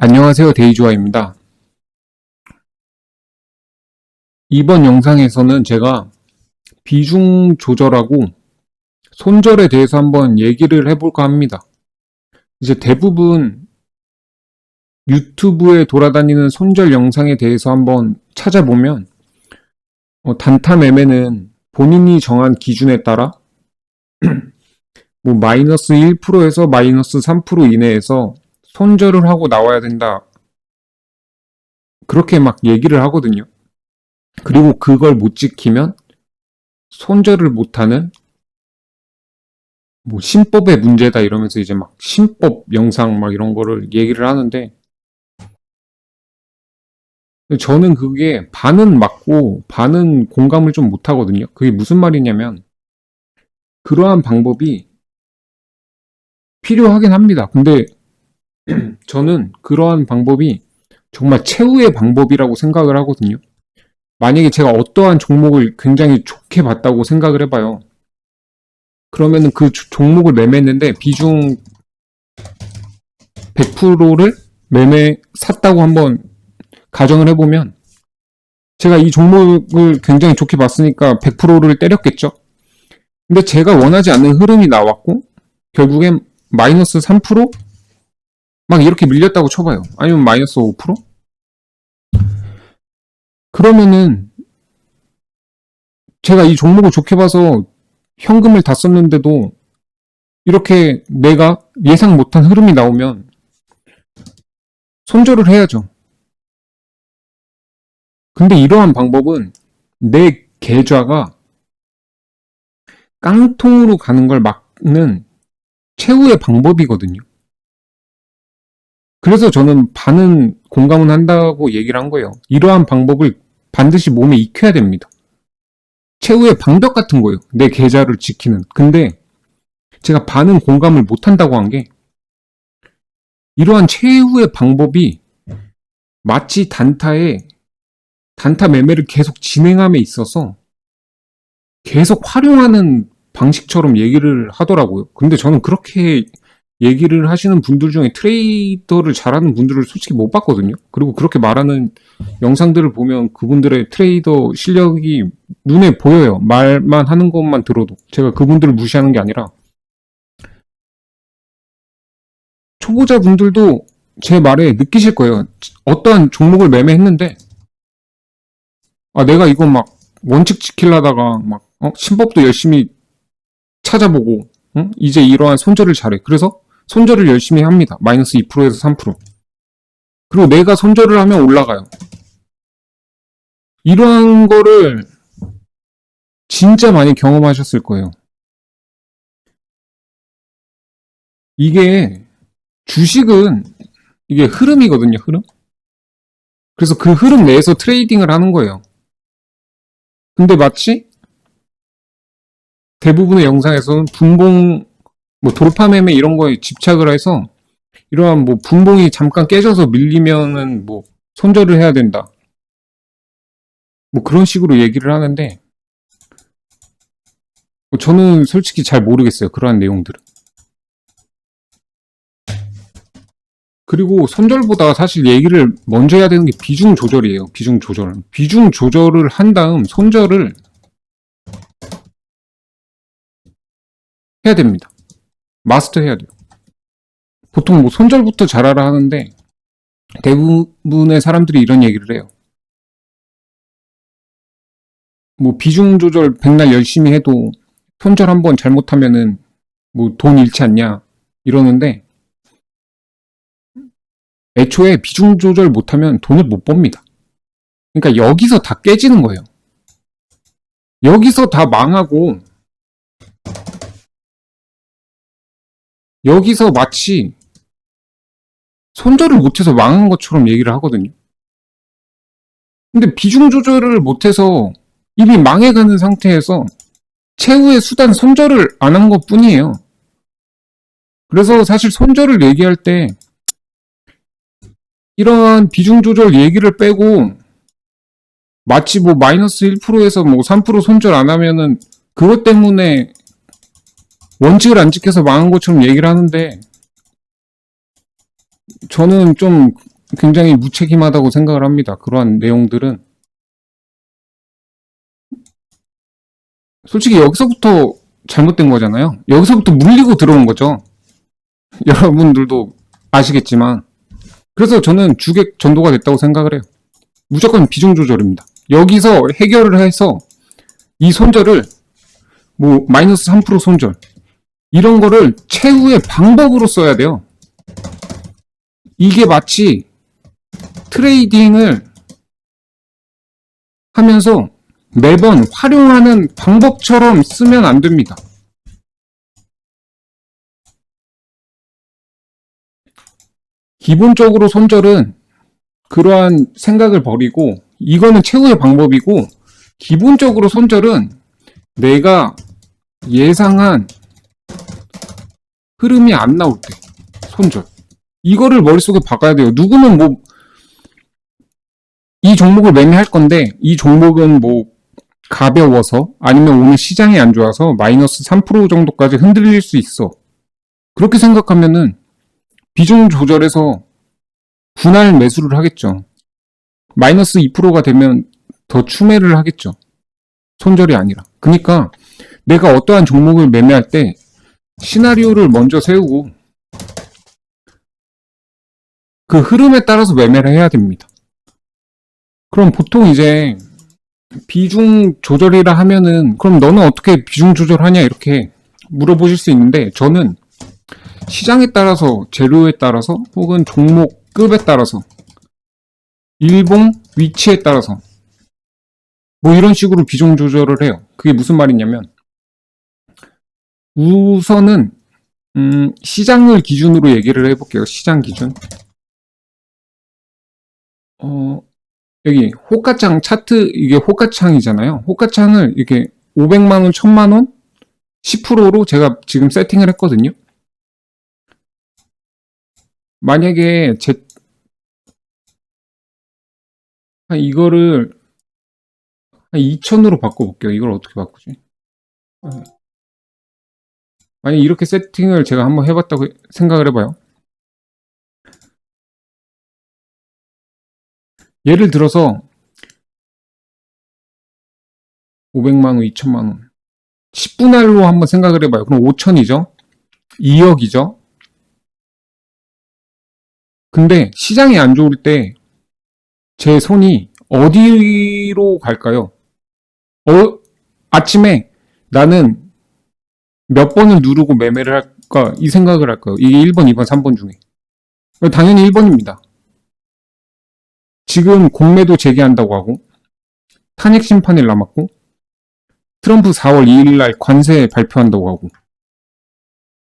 안녕하세요, 데이조아입니다. 이번 영상에서는 제가 비중 조절하고 손절에 대해서 한번 얘기를 해볼까 합니다. 이제 대부분 유튜브에 돌아다니는 손절 영상에 대해서 한번 찾아보면 단타 매매는 본인이 정한 기준에 따라 뭐 마이너스 1%에서 마이너스 3% 이내에서 손절을 하고 나와야 된다. 그렇게 막 얘기를 하거든요. 그리고 그걸 못 지키면 손절을 못하는 뭐 신법의 문제다 이러면서 이제 막 신법 영상 막 이런 거를 얘기를 하는데 저는 그게 반은 맞고 반은 공감을 좀 못하거든요. 그게 무슨 말이냐면 그러한 방법이 필요하긴 합니다. 근데 저는 그러한 방법이 정말 최후의 방법이라고 생각을 하거든요. 만약에 제가 어떠한 종목을 굉장히 좋게 봤다고 생각을 해봐요. 그러면은 그 종목을 매매했는데 비중 100%를 샀다고 한번 가정을 해보면 제가 이 종목을 굉장히 좋게 봤으니까 100%를 때렸겠죠. 근데 제가 원하지 않는 흐름이 나왔고 결국엔 마이너스 3%? 막 이렇게 밀렸다고 쳐봐요. 아니면 마이너스 5%? 그러면은 제가 이 종목을 좋게 봐서 현금을 다 썼는데도 이렇게 내가 예상 못한 흐름이 나오면 손절을 해야죠. 근데 이러한 방법은 내 계좌가 깡통으로 가는 걸 막는 최후의 방법이거든요. 그래서 저는 반은 공감은 한다고 얘기를 한 거예요. 이러한 방법을 반드시 몸에 익혀야 됩니다. 최후의 방벽 같은 거예요. 내 계좌를 지키는. 근데 제가 반은 공감을 못 한다고 한 게 이러한 최후의 방법이 마치 단타 매매를 계속 진행함에 있어서 계속 활용하는 방식처럼 얘기를 하더라고요. 근데 저는 그렇게 얘기를 하시는 분들 중에 트레이더를 잘하는 분들을 솔직히 못 봤거든요. 그리고 그렇게 말하는 영상들을 보면 그분들의 트레이더 실력이 눈에 보여요. 말만 하는 것만 들어도. 제가 그분들을 무시하는 게 아니라 초보자분들도 제 말에 느끼실 거예요. 어떠한 종목을 매매했는데 내가 이거 막 원칙 지키려다가 막 신법도 열심히 찾아보고 이제 이러한 손절을 잘해. 그래서 손절을 열심히 합니다. 마이너스 2%에서 3%. 그리고 내가 손절을 하면 올라가요. 이러한 거를 진짜 많이 경험하셨을 거예요. 이게 주식은 이게 흐름이거든요. 흐름. 그래서 그 흐름 내에서 트레이딩을 하는 거예요. 근데 마치 대부분의 영상에서는 분봉, 뭐 돌파 매매 이런 거에 집착을 해서 이러한 뭐 분봉이 잠깐 깨져서 밀리면은 뭐 손절을 해야 된다. 뭐 그런 식으로 얘기를 하는데 저는 솔직히 잘 모르겠어요. 그러한 내용들은. 그리고 손절보다 사실 얘기를 먼저 해야 되는 게 비중 조절이에요. 비중 조절. 비중 조절을 한 다음 손절을 해야 됩니다. 마스터 해야 돼요. 보통 뭐 손절부터 잘하라 하는데 대부분의 사람들이 이런 얘기를 해요. 뭐 비중 조절 백날 열심히 해도 손절 한번 잘못하면은 뭐 돈 잃지 않냐 이러는데 애초에 비중 조절 못하면 돈을 못 법니다. 그러니까 여기서 다 깨지는 거예요. 여기서 다 망하고 여기서 마치 손절을 못해서 망한 것처럼 얘기를 하거든요. 근데 비중 조절을 못해서 이미 망해가는 상태에서 최후의 수단 손절을 안 한 것 뿐이에요. 그래서 사실 손절을 얘기할 때 이러한 비중 조절 얘기를 빼고 마치 뭐 마이너스 1%에서 뭐 3% 손절 안 하면은 그것 때문에 원칙을 안 지켜서 망한 것처럼 얘기를 하는데 저는 좀 굉장히 무책임하다고 생각을 합니다. 그러한 내용들은. 솔직히 여기서부터 잘못된 거잖아요. 여기서부터 물리고 들어온 거죠. 여러분들도 아시겠지만. 그래서 저는 주객 전도가 됐다고 생각을 해요. 무조건 비중 조절입니다. 여기서 해결을 해서 이 손절을 뭐 마이너스 3% 손절 이런 거를 최후의 방법으로 써야 돼요. 이게 마치 트레이딩을 하면서 매번 활용하는 방법처럼 쓰면 안 됩니다. 기본적으로 손절은 그러한 생각을 버리고 이거는 최후의 방법이고, 기본적으로 손절은 내가 예상한 흐름이 안 나올 때 손절, 이거를 머릿속에 박아야 돼요. 누구는 뭐 이 종목을 매매할 건데 이 종목은 뭐 가벼워서 아니면 오늘 시장이 안 좋아서 마이너스 3% 정도까지 흔들릴 수 있어, 그렇게 생각하면은 비중 조절해서 분할 매수를 하겠죠. 마이너스 2%가 되면 더 추매를 하겠죠. 손절이 아니라. 그러니까 내가 어떠한 종목을 매매할 때 시나리오를 먼저 세우고 그 흐름에 따라서 매매를 해야 됩니다. 그럼 보통 이제 비중 조절이라 하면은 그럼 너는 어떻게 비중 조절하냐 이렇게 물어보실 수 있는데, 저는 시장에 따라서, 재료에 따라서, 혹은 종목급에 따라서, 일봉 위치에 따라서 뭐 이런 식으로 비중 조절을 해요. 그게 무슨 말이냐면, 우선은 시장을 기준으로 얘기를 해볼게요. 시장 기준. 여기 호가창 차트, 이게 호가창이잖아요. 호가창을 이렇게 500만 원, 1000만 원, 10%로 제가 지금 세팅을 했거든요. 만약에 이거를 한 2000으로 바꿔볼게요. 이걸 어떻게 바꾸지? 만약 이렇게 세팅을 제가 한번 해봤다고 생각을 해봐요. 예를 들어서 500만 원, 2천만 원, 10분할로 한번 생각을 해봐요. 그럼 5천이죠? 2억이죠? 근데 시장이 안 좋을 때 제 손이 어디로 갈까요? 아침에 나는 몇 번을 누르고 매매를 할까, 이 생각을 할까요? 이게 1번, 2번, 3번 중에. 당연히 1번입니다. 지금 공매도 재개한다고 하고, 탄핵 심판일 남았고, 트럼프 4월 2일 날 관세 발표한다고 하고,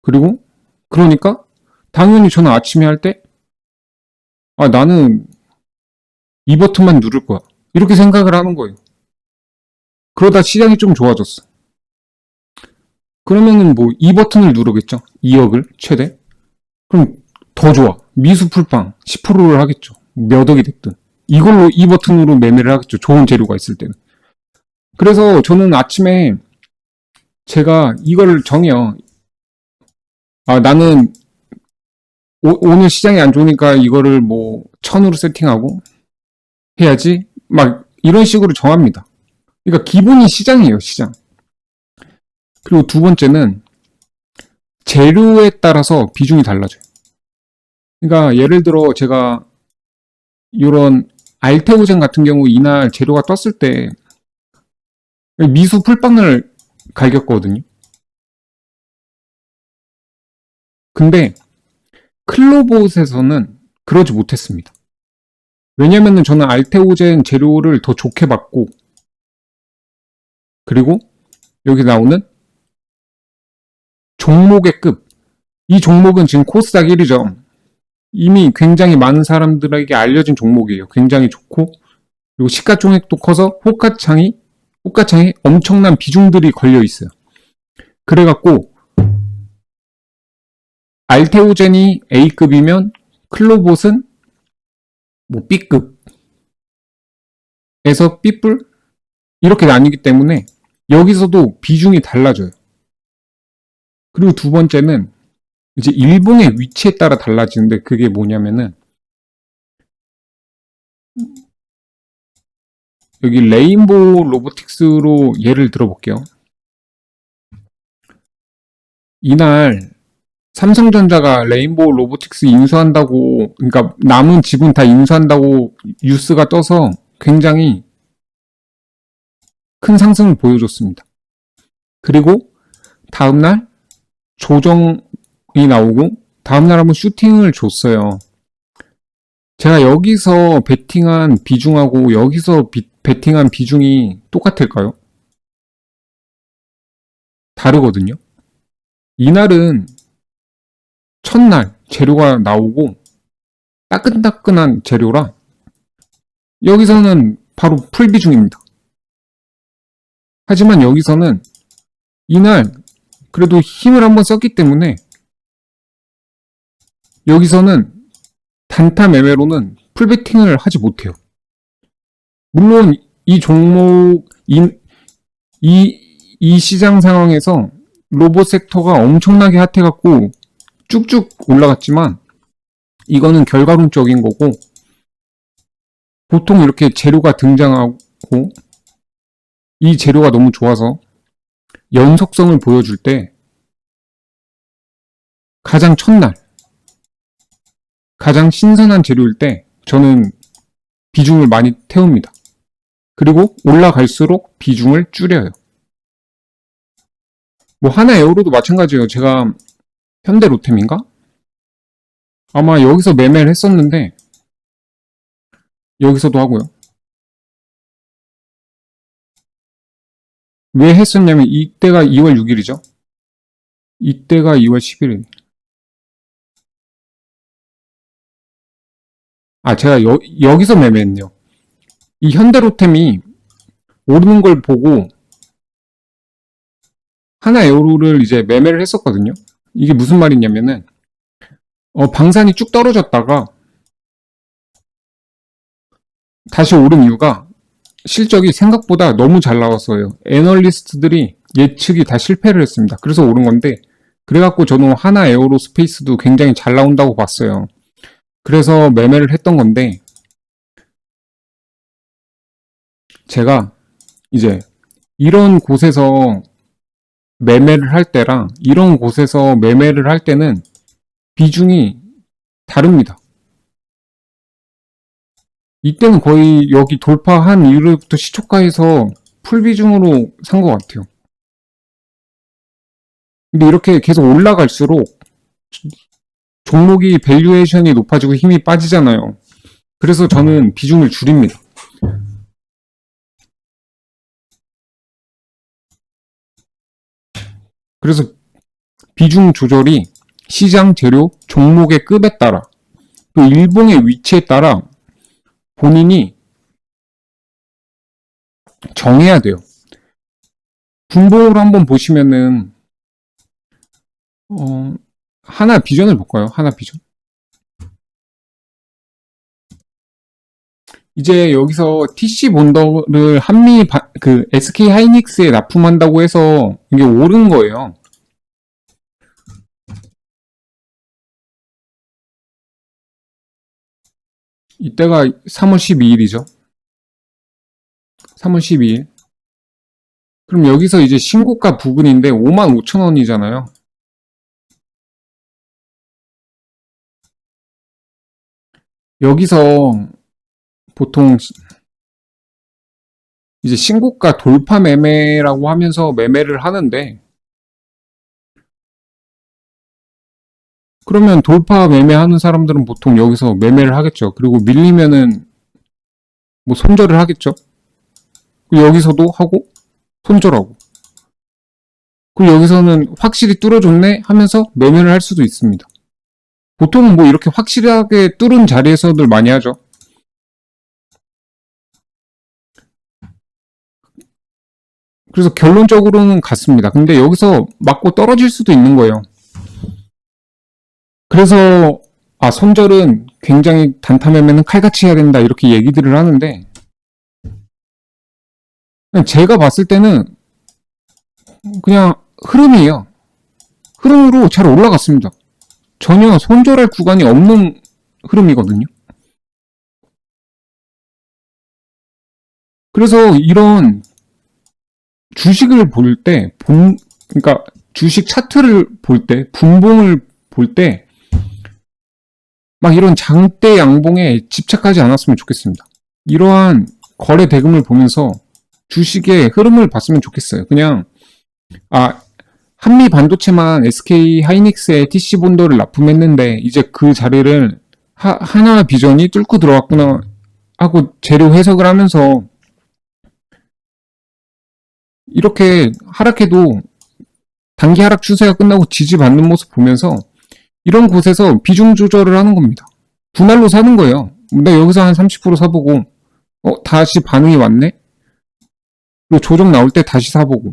그리고 그러니까 당연히 저는 아침에 할 때 나는 이 버튼만 누를 거야, 이렇게 생각을 하는 거예요. 그러다 시장이 좀 좋아졌어. 그러면은 뭐 이 버튼을 누르겠죠. 2억을 최대. 그럼 더 좋아. 미수 풀빵 10%를 하겠죠. 몇 억이 됐든. 이걸로 이 버튼으로 매매를 하겠죠. 좋은 재료가 있을 때는. 그래서 저는 아침에 제가 이걸 정해요. 나는 오늘 시장이 안 좋으니까 이거를 뭐 1000으로 세팅하고 해야지. 막 이런 식으로 정합니다. 그러니까 기본이 시장이에요, 시장. 그리고 두 번째는 재료에 따라서 비중이 달라져요. 그러니까 예를 들어 제가 이런 알테오젠 같은 경우 이날 재료가 떴을 때 미수 풀빵을 갈겼거든요. 근데 클로봇에서는 그러지 못했습니다. 왜냐면은 저는 알테오젠 재료를 더 좋게 봤고, 그리고 여기 나오는 종목의 급, 이 종목은 지금 코스닥 1위죠. 이미 굉장히 많은 사람들에게 알려진 종목이에요. 굉장히 좋고, 그리고 시가총액도 커서 호가창에 엄청난 비중들이 걸려 있어요. 그래갖고 알테오젠이 A급이면 클로봇은 뭐 B급에서 B뿔 이렇게 나뉘기 때문에 여기서도 비중이 달라져요. 그리고 두 번째는 이제 일봉의 위치에 따라 달라지는데, 그게 뭐냐면은 여기 레인보우 로보틱스로 예를 들어볼게요. 이날 삼성전자가 레인보우 로보틱스 인수한다고, 그러니까 남은 지분 다 인수한다고 뉴스가 떠서 굉장히 큰 상승을 보여줬습니다. 그리고 다음날 조정이 나오고 다음날 한번 슈팅을 줬어요. 제가 여기서 베팅한 비중하고 여기서 베팅한 비중이 똑같을까요? 다르거든요. 이날은 첫날 재료가 나오고 따끈따끈한 재료라 여기서는 바로 풀비중입니다. 하지만 여기서는 이날 그래도 힘을 한번 썼기 때문에 여기서는 단타 매매로는 풀베팅을 하지 못해요. 물론 이 종목, 이 시장 상황에서 로봇 섹터가 엄청나게 핫해갖고 쭉쭉 올라갔지만 이거는 결과론적인 거고 보통 이렇게 재료가 등장하고 이 재료가 너무 좋아서 연속성을 보여줄 때 가장 첫날 가장 신선한 재료일 때 저는 비중을 많이 태웁니다. 그리고 올라갈수록 비중을 줄여요. 뭐 하나에어로도 마찬가지예요. 제가 현대로템인가? 아마 여기서 매매를 했었는데 여기서도 하고요. 왜 했었냐면 이때가 2월 6일이죠. 이때가 2월 11일. 아, 제가 여기서 매매했네요. 이 현대로템이 오르는 걸 보고 하나에어로를 이제 매매를 했었거든요. 이게 무슨 말이냐면은 방산이 쭉 떨어졌다가 다시 오른 이유가 실적이 생각보다 너무 잘 나왔어요. 애널리스트들이 예측이 다 실패를 했습니다. 그래서 오른 건데 그래갖고 저는 하나 에어로스페이스도 굉장히 잘 나온다고 봤어요. 그래서 매매를 했던 건데 제가 이제 이런 곳에서 매매를 할 때랑 이런 곳에서 매매를 할 때는 비중이 다릅니다. 이때는 거의 여기 돌파한 이후부터 시초가에서 풀 비중으로 산 것 같아요. 근데 이렇게 계속 올라갈수록 종목이 밸류에이션이 높아지고 힘이 빠지잖아요. 그래서 저는 비중을 줄입니다. 그래서 비중 조절이 시장 재료, 종목의 급에 따라 또 일봉의 위치에 따라 본인이 정해야 돼요. 분봉으로 한번 보시면은 하나 비전을 볼까요? 하나 비전. 이제 여기서 TC 본더를 그 SK 하이닉스에 납품한다고 해서 이게 오른 거예요. 이때가 3월 12일이죠. 3월 12일. 그럼 여기서 이제 신고가 부근인데 55,000원이잖아요. 여기서 보통 이제 신고가 돌파 매매라고 하면서 매매를 하는데 그러면 돌파 매매하는 사람들은 보통 여기서 매매를 하겠죠. 그리고 밀리면은 뭐 손절을 하겠죠. 여기서도 하고 손절하고 그리고 여기서는 확실히 뚫어줬네 하면서 매매를 할 수도 있습니다. 보통은 뭐 이렇게 확실하게 뚫은 자리에서들 많이 하죠. 그래서 결론적으로는 같습니다. 근데 여기서 맞고 떨어질 수도 있는 거예요. 그래서 손절은 굉장히 단타 매매는 칼같이 해야 된다 이렇게 얘기들을 하는데 제가 봤을 때는 그냥 흐름이에요. 흐름으로 잘 올라갔습니다. 전혀 손절할 구간이 없는 흐름이거든요. 그래서 이런 주식을 볼 때, 그러니까 주식 차트를 볼 때, 분봉을 볼 때, 막 이런 장대 양봉에 집착하지 않았으면 좋겠습니다. 이러한 거래 대금을 보면서 주식의 흐름을 봤으면 좋겠어요. 그냥, 한미 반도체만 SK 하이닉스의 TC 본더를 납품했는데, 이제 그 자리를 하나 비전이 뚫고 들어왔구나 하고 재료 해석을 하면서, 이렇게 하락해도 단기 하락 추세가 끝나고 지지받는 모습 보면서 이런 곳에서 비중 조절을 하는 겁니다. 분할로 사는 거예요. 나 여기서 한 30% 사보고 다시 반응이 왔네? 그리고 조정 나올 때 다시 사보고,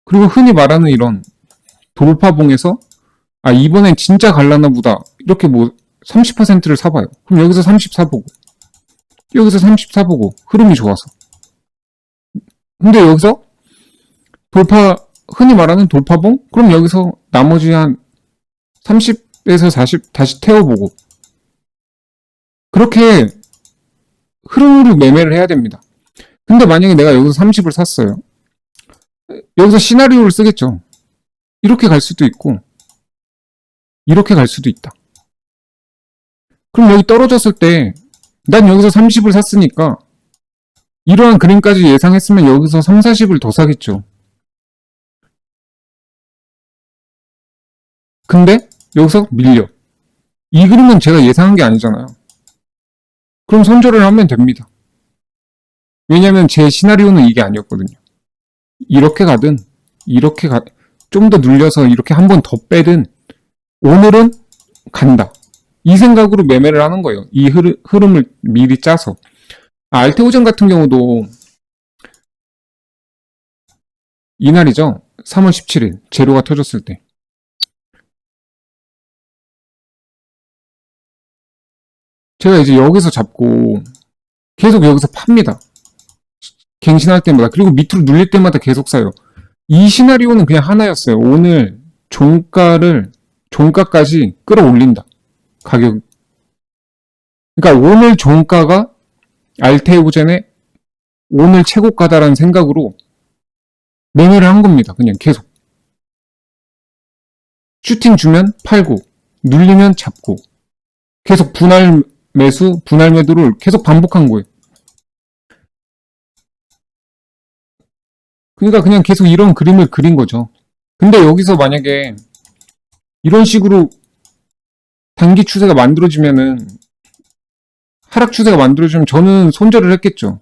그리고 흔히 말하는 이런 돌파봉에서 이번엔 진짜 갈라나 보다 이렇게 뭐 30%를 사봐요. 그럼 여기서 30 사보고, 여기서 30 사보고, 흐름이 좋아서. 근데 여기서 흔히 말하는 돌파봉? 그럼 여기서 나머지 한 30에서 40 다시 태워보고, 그렇게 흐름으로 매매를 해야 됩니다. 근데 만약에 내가 여기서 30을 샀어요. 여기서 시나리오를 쓰겠죠. 이렇게 갈 수도 있고, 이렇게 갈 수도 있다. 그럼 여기 떨어졌을 때, 난 여기서 30을 샀으니까, 이러한 그림까지 예상했으면 여기서 3, 40을 더 사겠죠. 근데 여기서 밀려. 이 그림은 제가 예상한 게 아니잖아요. 그럼 손절을 하면 됩니다. 왜냐면 제 시나리오는 이게 아니었거든요. 이렇게 가든, 좀 더 눌려서 이렇게 한 번 더 빼든, 오늘은 간다. 이 생각으로 매매를 하는 거예요. 이 흐름을 미리 짜서. 알테오젠 같은 경우도 이날이죠. 3월 17일 제로가 터졌을 때. 제가 이제 여기서 잡고 계속 여기서 팝니다. 갱신할 때마다. 그리고 밑으로 눌릴 때마다 계속 사요. 이 시나리오는 그냥 하나였어요. 오늘 종가까지 끌어올린다. 가격. 그러니까 오늘 종가가 알테오젠의 오늘 최고가다라는 생각으로 매매를 한 겁니다. 그냥 계속. 슈팅 주면 팔고, 눌리면 잡고, 계속 분할 매수, 분할 매도를 계속 반복한 거예요. 그러니까 그냥 계속 이런 그림을 그린 거죠. 근데 여기서 만약에 이런 식으로 단기 추세가 만들어지면은, 하락 추세가 만들어지면 저는 손절을 했겠죠.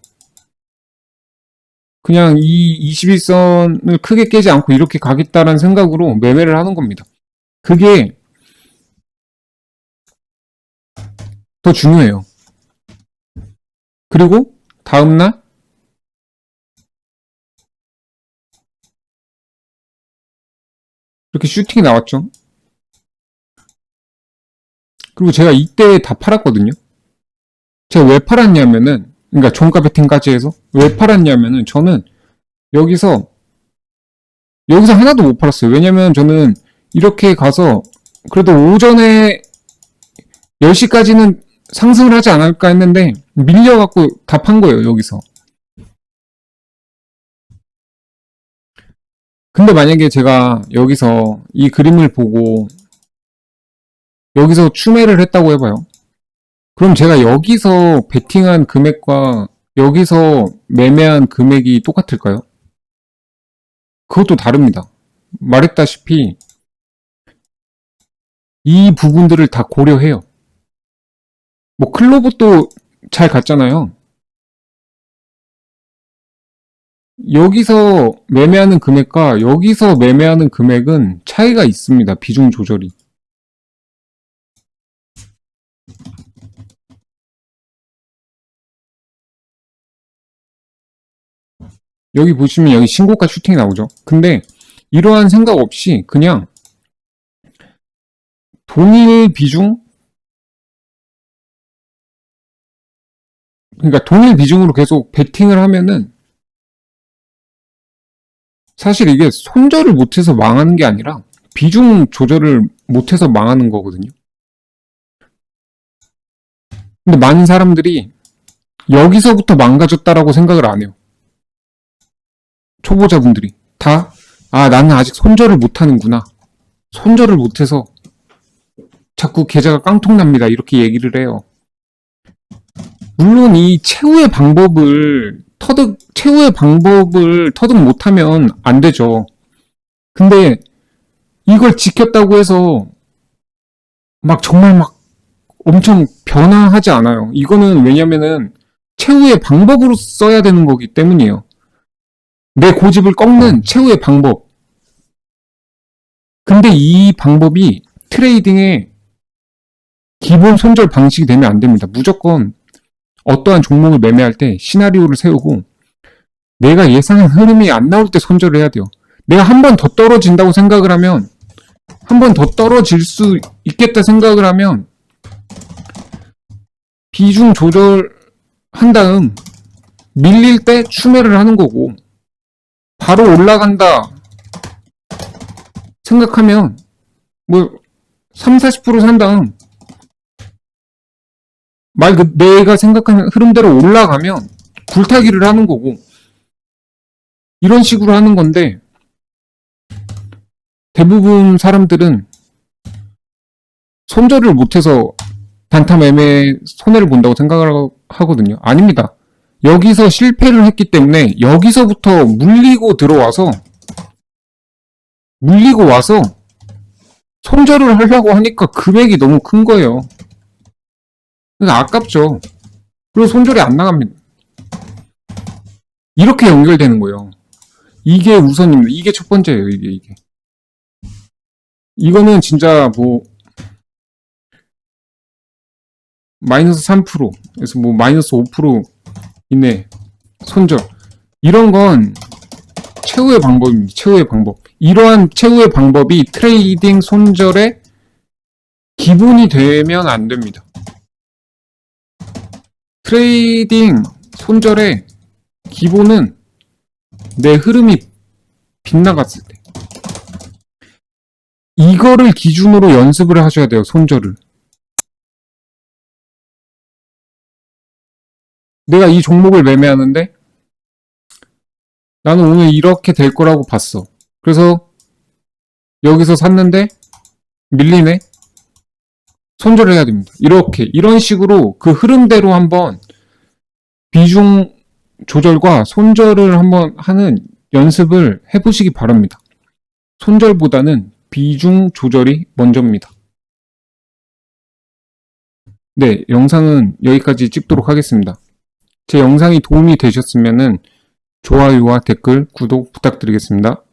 그냥 이 21선을 크게 깨지 않고 이렇게 가겠다라는 생각으로 매매를 하는 겁니다. 그게 더 중요해요. 그리고 다음날 이렇게 슈팅이 나왔죠. 그리고 제가 이때 다 팔았거든요. 제가 왜 팔았냐면은, 그러니까 종가 베팅까지 해서 왜 팔았냐면은, 저는 여기서 하나도 못 팔았어요. 왜냐면 저는 이렇게 가서 그래도 오전에 10시까지는 상승을 하지 않을까 했는데 밀려갖고 다 판 거예요, 여기서. 근데 만약에 제가 여기서 이 그림을 보고 여기서 추매를 했다고 해봐요. 그럼 제가 여기서 베팅한 금액과 여기서 매매한 금액이 똑같을까요? 그것도 다릅니다. 말했다시피 이 부분들을 다 고려해요. 뭐 클로봇도 잘 갔잖아요. 여기서 매매하는 금액과 여기서 매매하는 금액은 차이가 있습니다. 비중 조절이. 여기 보시면 여기 신고가 슈팅이 나오죠. 근데 이러한 생각 없이 그냥 동일 비중, 그러니까 동일 비중으로 계속 베팅을 하면은 사실 이게 손절을 못해서 망하는 게 아니라 비중 조절을 못해서 망하는 거거든요. 근데 많은 사람들이 여기서부터 망가졌다라고 생각을 안 해요. 초보자분들이. 다, 나는 아직 손절을 못하는구나. 손절을 못해서 자꾸 계좌가 깡통납니다. 이렇게 얘기를 해요. 물론 이 최후의 방법을 터득 못하면 안 되죠. 근데 이걸 지켰다고 해서 정말 엄청 변화하지 않아요. 이거는 왜냐면은 최후의 방법으로 써야 되는 거기 때문이에요. 내 고집을 꺾는 최후의 방법. 근데 이 방법이 트레이딩의 기본 손절 방식이 되면 안 됩니다. 무조건 어떠한 종목을 매매할 때 시나리오를 세우고 내가 예상한 흐름이 안 나올 때 손절을 해야 돼요. 내가 한 번 더 떨어진다고 생각을 하면 한 번 더 떨어질 수 있겠다 생각을 하면 비중 조절한 다음 밀릴 때 추매를 하는 거고 바로 올라간다 생각하면 3, 40%산 다음 내가 생각하는 흐름대로 올라가면 굴타기를 하는 거고 이런 식으로 하는 건데 대부분 사람들은 손절을 못해서 단타 매매에 손해를 본다고 생각을 하거든요. 아닙니다. 여기서 실패를 했기 때문에 여기서부터 물리고 와서 손절을 하려고 하니까 금액이 너무 큰 거예요. 그러니까 아깝죠. 그리고 손절이 안 나갑니다. 이렇게 연결되는 거예요. 이게 우선입니다. 이게 첫 번째예요. 이게. 이거는 진짜 마이너스 3%에서 마이너스 5% 이내 손절. 이런 건 최후의 방법입니다. 최후의 방법. 이러한 최후의 방법이 트레이딩 손절의 기본이 되면 안 됩니다. 트레이딩 손절의 기본은 내 흐름이 빗나갔을 때. 이거를 기준으로 연습을 하셔야 돼요. 손절을. 내가 이 종목을 매매하는데 나는 오늘 이렇게 될 거라고 봤어. 그래서 여기서 샀는데 밀리네. 손절을 해야 됩니다. 이런 식으로 그 흐름대로 한번 비중 조절과 손절을 한번 하는 연습을 해보시기 바랍니다. 손절보다는 비중 조절이 먼저입니다. 네, 영상은 여기까지 찍도록 하겠습니다. 제 영상이 도움이 되셨으면 좋아요와 댓글, 구독 부탁드리겠습니다.